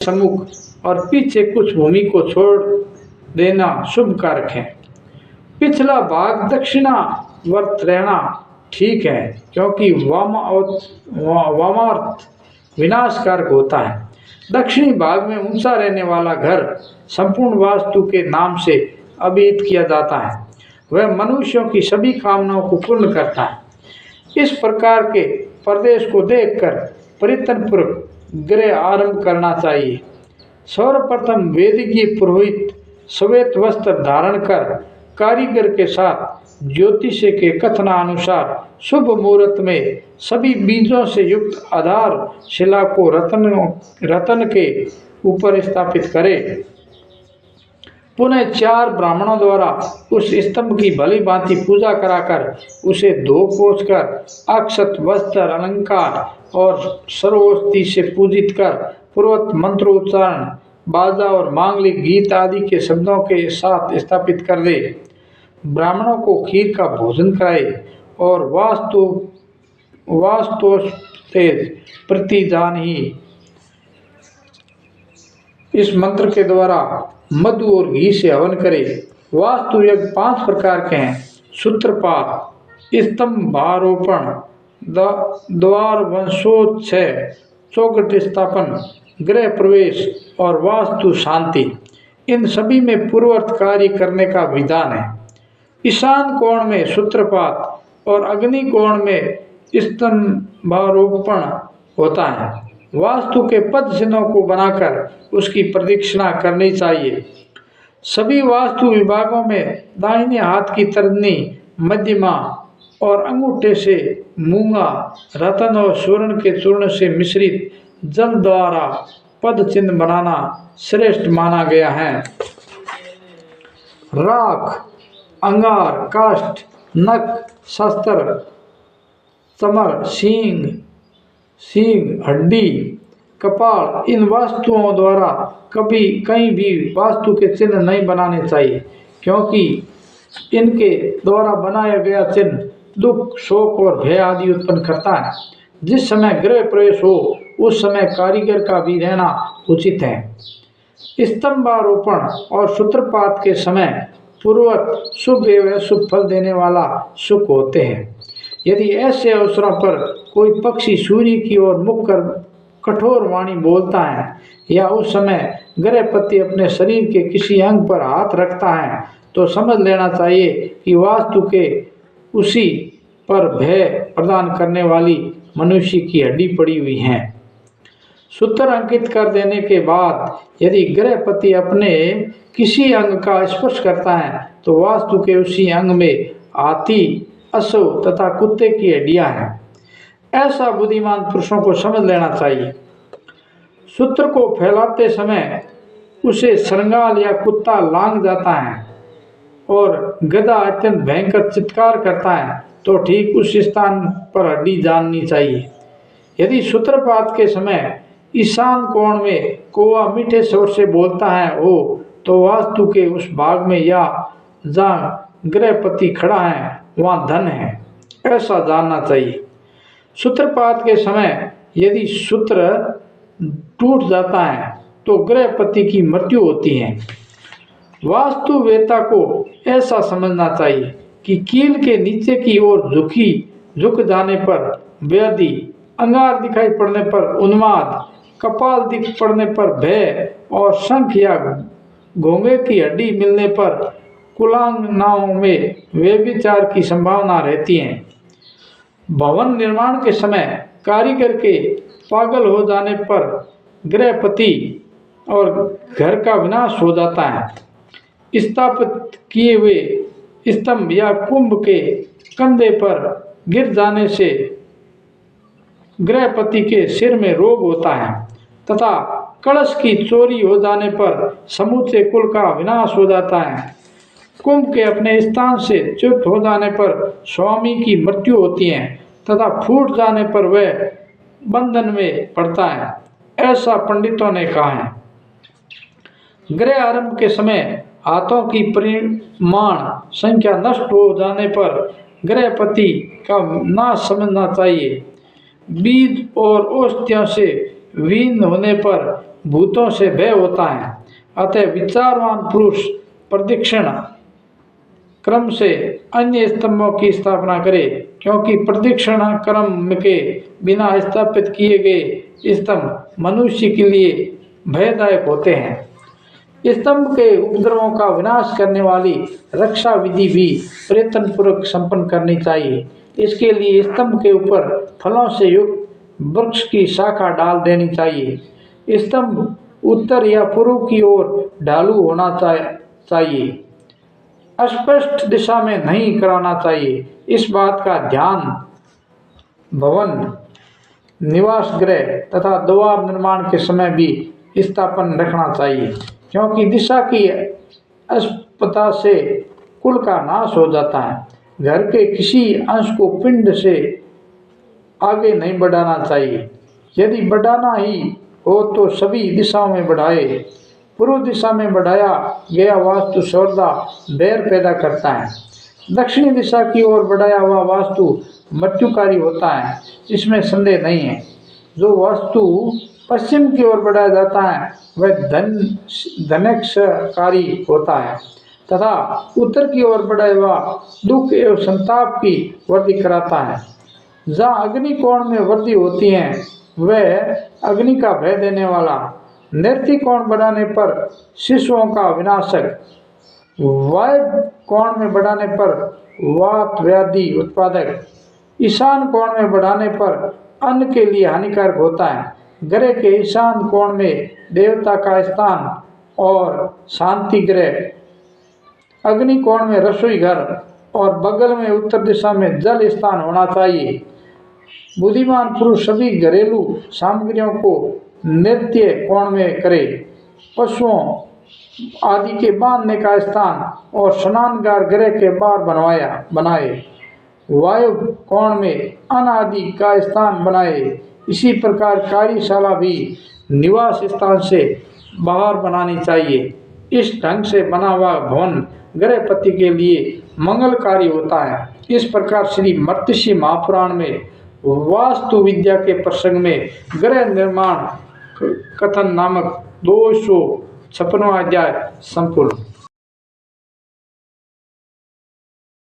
सम्मुख और पीछे कुछ भूमि को छोड़ देना शुभ कारक है। पिछला भाग दक्षिणावर्त रहना ठीक है, क्योंकि वामार्थ विनाशकारक होता है। दक्षिणी भाग में ऊंचा रहने वाला घर संपूर्ण वास्तु के नाम से अभिहित किया जाता है। वह मनुष्यों की सभी कामनाओं को पूर्ण करता है। इस प्रकार के प्रदेश को देखकर परितनपूर्वक गृह आरंभ करना चाहिए। सर्वप्रथम वेदीय पुरोहित श्वेत वस्त्र धारण कर कारीगर के साथ ज्योतिष के कथनानुसार शुभ मुहूर्त में सभी बीजों से युक्त आधार शिला को रतन के ऊपर स्थापित करे। पुनः 4 ब्राह्मणों द्वारा उस स्तंभ की भली भांति पूजा कराकर उसे धो पोंछ कर अक्षत वस्त्र अलंकार और सर्वोस्ती से पूजित कर पूर्वत मंत्रोच्चारण बाजा और मांगलिक गीत आदि के शब्दों के साथ स्थापित कर दे। ब्राह्मणों को खीर का भोजन कराए और वास्तु प्रतिदान ही इस मंत्र के द्वारा मधु और घी से हवन करे। वास्तु यज्ञ 5 प्रकार के हैं: सूत्रपात, स्तंभारोपण, द्वार वंशोच्छय, चौखट स्थापन, गृह प्रवेश और वास्तु शांति। इन सभी में पूर्ववर्त कार्य करने का विधान है। ईशान कोण में सूत्रपात और अग्नि कोण में स्तंभारोपण होता है। वास्तु के पद चिन्हों को बनाकर उसकी प्रदक्षिणा करनी चाहिए। सभी वास्तु विभागों में दाहिने हाथ की तरनी मध्यमा और अंगूठे से मूंगा रतन और स्वर्ण के चूर्ण से मिश्रित जल द्वारा पद चिन्ह बनाना श्रेष्ठ माना गया है। राख, अंगार, काष्ठ, नख, शस्त्र, चमर, सींग, हड्डी, कपाल, इन वस्तुओं द्वारा कहीं भी वास्तु के चिन्ह नहीं बनाने चाहिए, क्योंकि इनके द्वारा बनाया गया चिन्ह दुख, शोक और भय आदि उत्पन्न करता है। जिस समय गृह प्रवेश हो उस समय कारीगर का भी रहना उचित है। स्तंभारोपण और सूत्रपात के समय पूर्वत शुभ एवं शुभ फल देने वाला सुख होते हैं। यदि ऐसे अवसरों पर कोई पक्षी सूर्य की ओर मुख कर कठोर वाणी बोलता है या उस समय गृहपति अपने शरीर के किसी अंग पर हाथ रखता है, तो समझ लेना चाहिए कि वास्तु के उसी पर भय प्रदान करने वाली मनुष्य की हड्डी पड़ी हुई है। सूत्र अंकित कर देने के बाद यदि गृहपति अपने किसी अंग का स्पर्श करता है तो वास्तु के उसी अंग में हाथी, अश्व तथा कुत्ते की हड्डियां हैं। ऐसा बुद्धिमान पुरुषों को समझ लेना चाहिए। सूत्र को फैलाते समय उसे श्रृंगाल या कुत्ता लांग जाता है और गधा अत्यंत भयंकर चित्कार करता है तो ठीक उस स्थान पर हड्डी जाननी चाहिए। यदि सूत्रपात के समय ईशान कोण में कौवा मीठे स्वर से बोलता है हो तो वास्तु के उस भाग में या जहाँ गृहपति खड़ा है वहाँ धन है, ऐसा जानना चाहिए। सूत्रपात के समय यदि सूत्र टूट जाता है तो गृहपति की मृत्यु होती है। वास्तुवेत्ता को ऐसा समझना चाहिए कि कील के नीचे की ओर झुक जाने पर व्याधि, अंगार दिखाई पड़ने पर उन्माद, कपाल दिख पड़ने पर भय और शंख या घोंगे की हड्डी मिलने पर कुलांगनाओं में व्यभिचार की संभावना रहती है। भवन निर्माण के समय कारीगर के पागल हो जाने पर गृहपति और घर का विनाश हो जाता है। स्थापित किए हुए स्तंभ या कुंभ के कंधे पर गिर जाने से गृहपति के सिर में रोग होता है तथा कलश की चोरी हो जाने पर समूचे कुल का विनाश हो जाता है। कुंभ के अपने स्थान से च्युत हो जाने पर स्वामी की मृत्यु होती है तथा फूट जाने पर वह बंधन में पड़ता है, ऐसा पंडितों ने कहा है। गृह आरंभ के समय हाथों की परिमाण संख्या नष्ट हो जाने पर गृहपति का नाश समझना चाहिए। बीज और औषधियों से विहीन होने पर भूतों से भय होता है। अतः विचारवान पुरुष प्रदक्षिण क्रम से अन्य स्तंभों की स्थापना करे, क्योंकि प्रदक्षिण क्रम के बिना स्थापित किए गए स्तंभ मनुष्य के लिए भयदायक होते हैं। स्तंभ के उपद्रवों का विनाश करने वाली रक्षा विधि भी प्रयत्न पूर्वक संपन्न करनी चाहिए। इसके लिए स्तंभ के ऊपर फलों से युक्त वृक्ष की शाखा डाल देनी चाहिए। स्तंभ उत्तर या पूर्व की ओर ढालू होना चाहिए, अस्पष्ट दिशा में नहीं कराना चाहिए। इस बात का ध्यान भवन, निवास गृह तथा द्वार निर्माण के समय भी स्थापन रखना चाहिए, क्योंकि दिशा की अस्पष्टता से कुल का नाश हो जाता है। घर के किसी अंश को पिंड से आगे नहीं बढ़ाना चाहिए। यदि बढ़ाना ही हो तो सभी दिशाओं में बढ़ाए। पूर्व दिशा में बढ़ाया गया वास्तु सर्वदा बैर पैदा करता है। दक्षिणी दिशा की ओर बढ़ाया हुआ वास्तु मृत्युकारी होता है, इसमें संदेह नहीं है। जो वास्तु पश्चिम की ओर बढ़ाया जाता है वह धनक्षकारी होता है तथा उत्तर की ओर बढ़ाया हुआ दुख एवं संताप की वृद्धि कराता है। जहाँ अग्नि कोण में वृद्धि होती है वह अग्नि का भय देने वाला, नैऋत्य कोण बढ़ाने पर शिशुओं का विनाशक, वायव्य कोण में बढ़ाने पर वात व्याधि उत्पादक, ईशान कोण में बढ़ाने पर अन्न के लिए हानिकारक होता है। ग्रह के ईशान कोण में देवता का स्थान और शांति ग्रह, अग्नि कोण में रसोई घर और बगल में उत्तर दिशा में जल स्थान होना चाहिए। बुद्धिमान पुरुष सभी घरेलू सामग्रियों को नैऋत्य कोण में करे। पशुओं आदि के बांधने का स्थान और स्नानगार गृह के बाहर बनाए। वायु कोण में अन्न आदि का स्थान बनाए। इसी प्रकार कार्यशाला भी निवास स्थान से बाहर बनानी चाहिए। इस ढंग से बना हुआ भवन गृहपति के लिए मंगलकारी होता है। इस प्रकार श्री मर्त्य महापुराण में वास्तु विद्या के प्रसंग में गृह निर्माण कथन नामक 256वां अध्याय संपूर्ण।